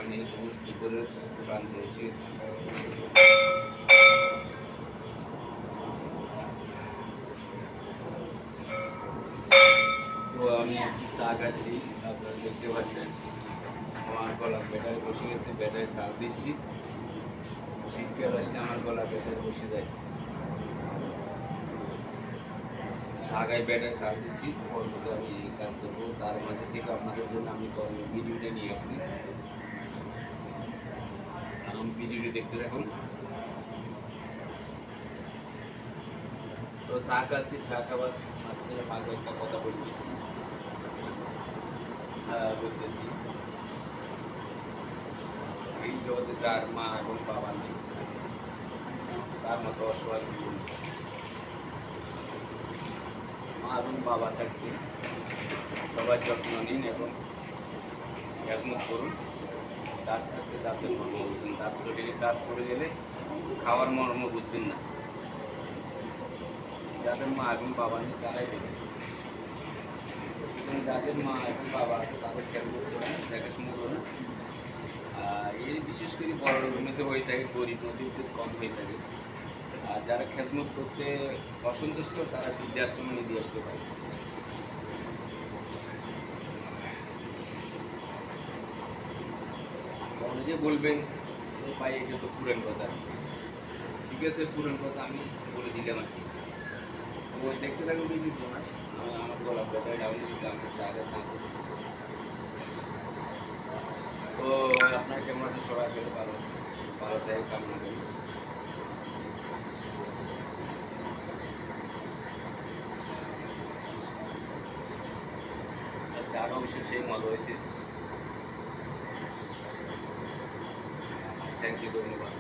আমি দুপুরের প্রান্তে এসে গেছি। তো আমি চা খাচ্ছি, আপনারা দেখতে পাচ্ছেন আমার গলা ব্যাটারি বসে গেছে, ব্যাটারি চার্জ দিচ্ছি। শীতকাল আসলে আমার গলা ব্যাটারি বসে যায়, চা খাই ব্যাটারি চার্জ দিচ্ছি। পরবর্তী আমি এই কাজ করবো, তার মাঝে থেকে আপনাদের জন্য আমি ভিডিওটা নিয়ে আসছি। আমি ভিডিওটি দেখতে থাকুন। তো চা খাচ্ছি, চা খাবার মাঝখানে মাঝে একটা কথা বলছি, বলতেছি এই জগতে যার মা এবং বাবা নেই তার মতো অসহায় জীবন। মা এবং বাবা থাকতে সবার যত্ন নিন এবং খেদমত করুন। দাঁত থাকতে দাঁতের মর্ম বুঝবেন, দাঁত শরীরে দাঁত পড়ে গেলে খাওয়ার মর্ম বুঝবেন না। যাদের মা এবং বাবা নেই তারাই দেবে। সুতরাং যাদের মা এবং বাবা আছে তাদের খেদমত করুন, দেখাশোনা করুন। এই বিশেষ করে বড় রুমেতে হয়ে থাকে, গরিব নদীতে কম হয়ে থাকে। আর যারা খেদমত করতে অসন্তুষ্ট তারা বৃদ্ধাশ্রমে দিয়ে আসতে পারে। অনেকে বলবেন ভাই এটা তো পুরান কথা, ঠিক আছে পুরান কথা আমি বলে দিলাম আর কি। তো দেখতে থাকুন ভিডিও না, আমি আমার গলা ব্যাটারি ডাউন দিয়েছি, আমাকে চাটা চা করছি। তো আপনার কেমন আছে? সবাই আসলে ভালো আছে, ভালো থাকে কামনা করি। চাটা অবশ্যই সেই মজা হয়েছে। থ্যাংক ইউ, ধন্যবাদ।